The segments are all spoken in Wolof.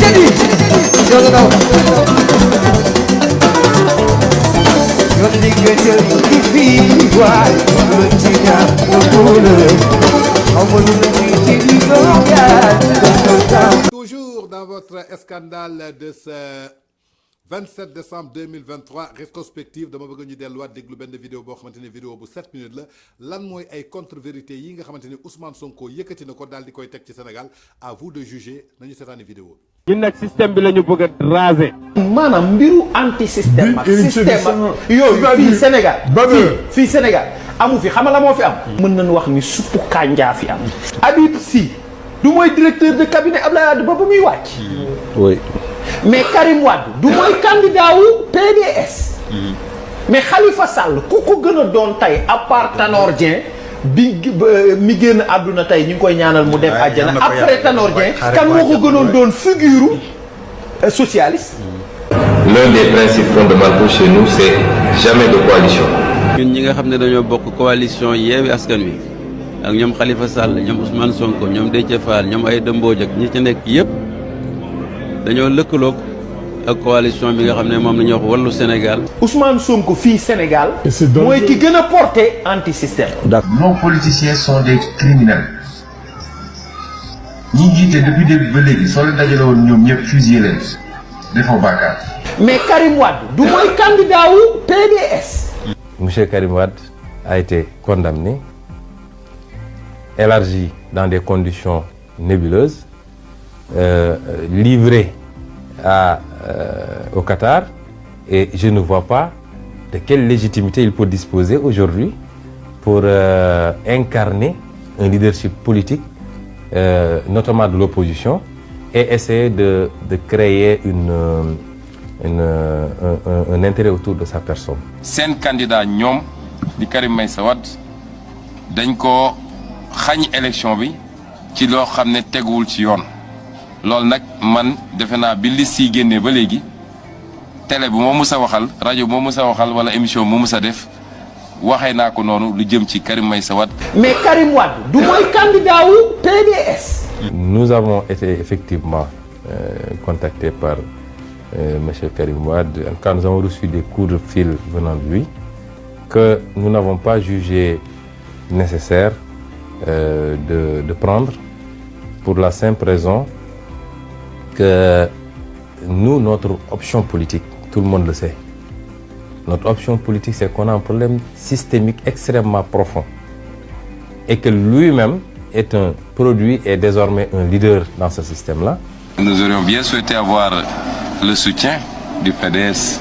jadi jolo daw yon di gëjël di fi waay lu ci ñaan toujours dans votre scandale de ce 27 décembre 2023 rétrospective dama bëgg ñu delluwaat déglu benn vidéo boo xamante ne vidéo bu 7 minutes la lan mooy ay contre-vérité yi nga xamante ne Ousmane Sonko yëkkati na ko daal di koy teg ci Sénégal à vous de juger nañu seetaani vidéo bi. ñun nag système bi la ñu bëgg a raser. maanaam mbiru anti système ak système ak yooyu fii Sénégal fii Sénégal amu fi xam nga la moo fi am. mën nañu wax ni suppu kànjaa fi am. Habib Sy du mooy directeur de cabinet Abdoulaye Wade ba muy wàcc. oui. mais Karim Wade du mooy candidat wu PDS. mais Khalifa Sall ku ko gën a doon tey à part Tanor Dieng bi mi génn àdduna tey ñu ngi koy ñaanal mu dem àjjana après Tanor Dieng kan moo ko gënoon doon figure socialiste. L'un des principes fondamentaux chez nous c'est jamais de coalition. ñun ñi nga xam ne dañoo bokk coalition Yewwi Askan Wi ak ñoom Khalifa Sall ñoom Ousmane Sonko ñoom Déthié Fall ñoom Aïda Mbodj ak ñi ci nekk yëpp dañoo lëkkaloog ak coalition bi nga xam ne moom la ñuy wax Wallu Sénégal. Ousmane Sonko fii Sénégal mooy ki gën a porté anti système. Nos politiciens sont des criminels. ñi jiite depuis début ba léegi soo leen dajale woon ñoom ñëpp fusillé leen defoo bàkkaar. mais Karim Wade du mooy candidat wu PDS. Monsieur Karim Wade a été condamné, élargi dans des conditions nébuleuses, livré au Qatar, et je ne vois pas de quelle légitimité il peut disposer aujourd'hui pour incarner un leadership politique, notamment de l'opposition, et essayer de créer un intérêt autour de sa personne. seen candidat ñoom di Karim Meïssa Wade dañ ko xañ élection bi ci loo xam ne teguwul ci yoon loolu nag man defe naa bi liste yi génnee ba léegi télé bi moo mus a waxal rajo moo mus a waxal wala émission moo mus a def waxee naa ko noonu lu jëm ci Karim Meïssa Wade. mais Karim Wade du mooy candidat wu PDS. Nous avons été effectivement contactés par Monsieur Karim Wade. Quand nous avons reçu des coups de fil venant de lui, que nous n'avons pas jugé nécessaire de prendre, pour la simple raison que nous, notre option politique, tout le monde le sait, notre option politique, c'est qu'on a un problème systémique extrêmement profond et que lui-même est un produit et désormais un leader dans ce système-là. Nous aurions bien souhaité avoir le soutien du PDS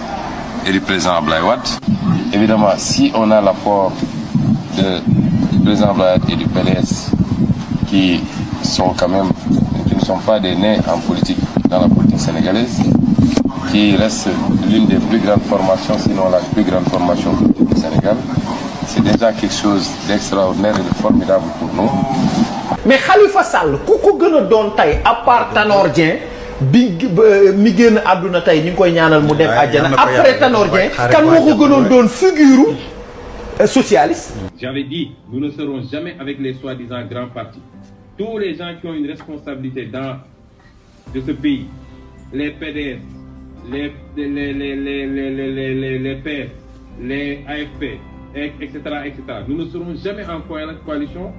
et du président Abdoulaye Wade. Évidemment, si on a l'apport du président Abdoulaye Wade et du PDS qui ne sont pas des nés en politique, dans la politique sénégalaise, qui reste l'une des plus grandes formations, sinon la plus grande formation politique du Sénégal, c'est déjà quelque chose d'extraordinaire et de formidable pour nous. mais Khalifa Sall ku ko gën a doon tey à part Tanor Dieng bi mi génn àdduna tey ñu ngi koy ñaanal mu dem àjjana après Tanor Dieng kan moo ko gënoon doon figure socialiste. J'avais dit, nous ne serons jamais avec les soi-disant grands partis. Tous les gens qui ont une responsabilité de ce pays, les PDS, les PS, les AFP, etc., nous ne serons jamais en coalition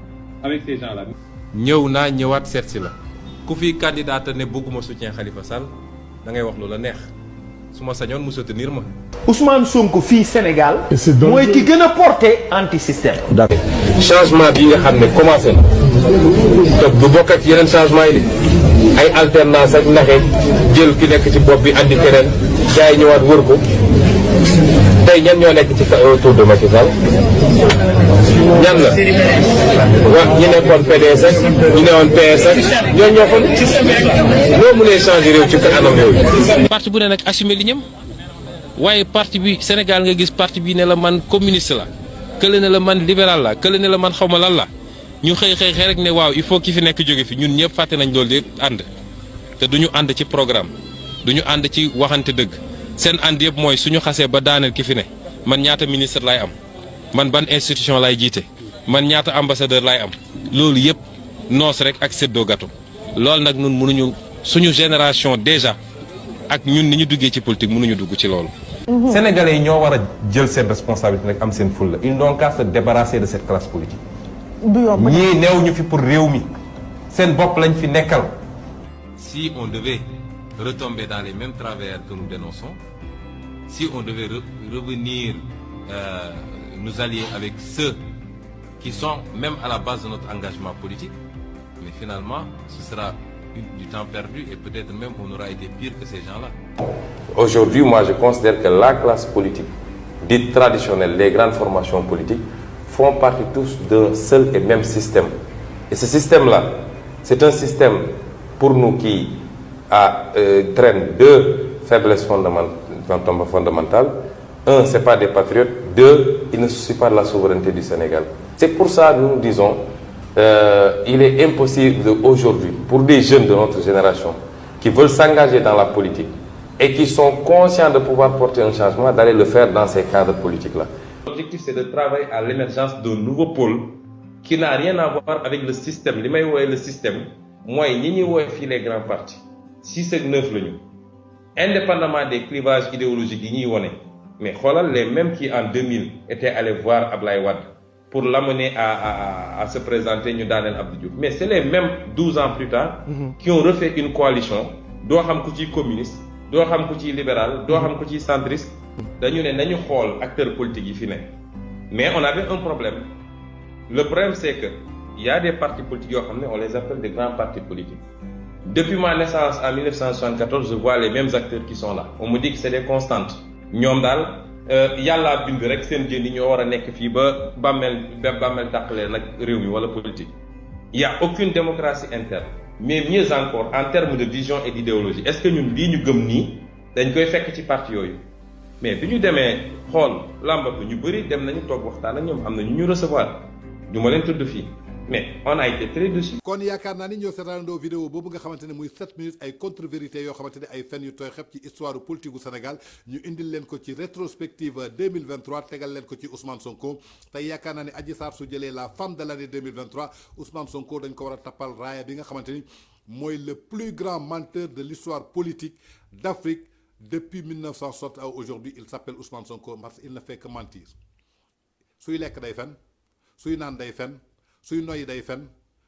avec ces gens-là. ñëw naa ñëwaat seet si la ku fi candidat ne bëgguma soutien Khalifa Sall da ngay wax lu la neex su ma sañoon mu soutenir ma. Ousmane Sonko fii Sénégal mooy ki gën a porté anti système. D'accord. changement bi nga xam ne commencé na te du bokk ak yeneen changement yi ay alternance ak naxe jël ki nekk ci bopp bi andi keneen gars yi ñëwaat wër ko tey ñan ñoo nekk ci autour de Macky Sall ñan la wax ñi nekkoon PDS ak ñi newoon PS ak ñooñu ñoo ko loo mënee changer réew ci anam yooyu. parti bu ne nag assumer li ñam waaye parti bi Sénégal nga gis parti bi ne la man communiste la kële ne la man libéral la kële ne la man xawma lan la ñu xëy rek ne waaw il faut ki fi nekk jóge fi ñun ñëpp fàtte nañ loolu yëpp ànd te duñu ànd ci programme duñu ànd ci waxante dëgg seen ànd yëpp mooy suñu xasee ba daaneel ki fi ne man ñaata ministre laay am man ban institution laay jiite man ñaata ambassadeur laay am loolu yëpp noos rek ak séddoo gâteau loolu nag ñun mënuñu suñu génération déjà ak ñun ni ñu duggee ci politique mënuñu dugg ci loolu. Sénégalais yi ñoo war a jël seen responsabilité nag am seen fulla ils n'ont qu'à se débarrasser de cette classe politique. ñii neew ñu fi pour réew mi seen bopp lañ fi nekkal. Si on devait retomber dans les mêmes travers que nous dénonçons, si on devait revenir nous allier avec ceux qui sont même à la base de notre engagement politique, mais finalement, ce sera du temps perdu et peut-être même on aura été pire que ces gens-là. Aujourd'hui, moi, je considère que la classe politique, dite traditionnelle, les grandes formations politiques, font partie tous d'un seul et même système. Et ce système-là, c'est un système, pour nous, qui traîne deux faiblesses fondamentales. Un, ce n'est pas des patriotes. Deux, il ne se soucie pas de la souveraineté du Sénégal. C'est pour ça que nous disons, il est impossible aujourd'hui, pour des jeunes de notre génération, qui veulent s'engager dans la politique, et qui sont conscients de pouvoir porter un changement, d'aller le faire dans ces cadres politiques-là. L'objectif, c'est de travailler à l'émergence d'un nouveau pôle qui n'a rien à voir avec le système. Les meilleurs le système, moi, ni les grands partis. 6 et 9 le nous. Indépendamment des clivages idéologiques, mais voilà les mêmes qui en 2000 étaient allés voir Ablaye Wade pour l'amener à se présenter nous Daniel Abdou Diouf. Mais c'est les mêmes 12 ans plus tard qui ont refait une coalition, doo xam ku ci communiste, doo xam ku ci libéral, doo xam ku ci centriste. Dañu né nañu xol acteurs politiques yi fi né. Mais on avait un problème. Le problème c'est que il y a des partis politiques on les appelle des grands partis politiques. Depuis ma naissance en 1974, je vois les mêmes acteurs qui sont là. On me dit que c'est des constantes. Ñom dal yalla bind rek seen jëni ñoo wara nek fi ba bammel takalé nak réew mi wala politique. Il y a aucune démocratie interne. Mais mieux encore en termes de vision et d'idéologie. Est-ce que ñun li ñu gëm ni dañ koy fekk ci parti yoyu? Mais biñu démé xol lambatu ñu bari dem nañu tok waxtaan ak ñom amna ñu recevoir. Duma leen tudd fi. Mais on a été très dessus. kon yaakaar naa ni ñoo seetaanandoo vidéo boobu nga xamante ne muy 7 minutes ay contre-vérité yoo xamante ne ay fen yu tooy xep ci histoire politique gu Sénégal ñu indil leen ko ci rétrospective 2023 tegal leen ko ci Ousmane Sonko tey yaakaar naa ne Adji Sarr su jëlee la femme de l'année 2023 Ousmane Sonko dañ ko war a tappal raaya bi nga xamante ni mooy le plus grand menteur de l'histoire politique d'Afrique depuis 1960 à aujourd'hui. Il s'appelle Ousmane Sonko parce qu'il ne fait que mentir. Suy lekk day fen, suy naan day fen, suy noyyi day fen,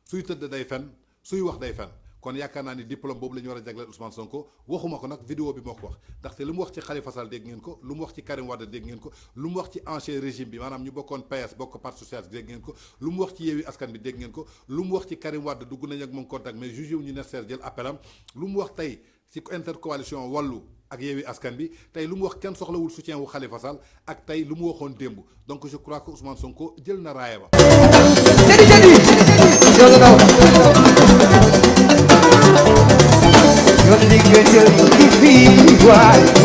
suy tëdd day fen, suy wax day fen. Kon yaakaar naa ni diplôme boobu la ñu war a jagleel Ousmane Sonko waxuma ko nag vidéo bi moo ko wax ndaxte lu mu wax ci Khalifa Sall dégg ngeen ko, lu mu wax ci Karim Wade dégg ngeen ko, lu mu wax ci ancien régime bi maanaam ñu bokkoon PS bokk parti socialiste dégg ngeen ko, lu mu wax ci Yewwi Askan bi dégg ngeen ko, lu mu wax ci Karim Wade dugg nañ ak moom contact mais jugé wu ñu nécessaire jël appelam, lu mu wax tey ci intercoalition Wallu ak Yewwi Askan bi tey lu mu wax kenn soxlawul soutien wu Khalifa Sall ak tey lu mu waxoon démb donc je crois que Ousmane Sonko jël na raaya ba. You're the good, you're the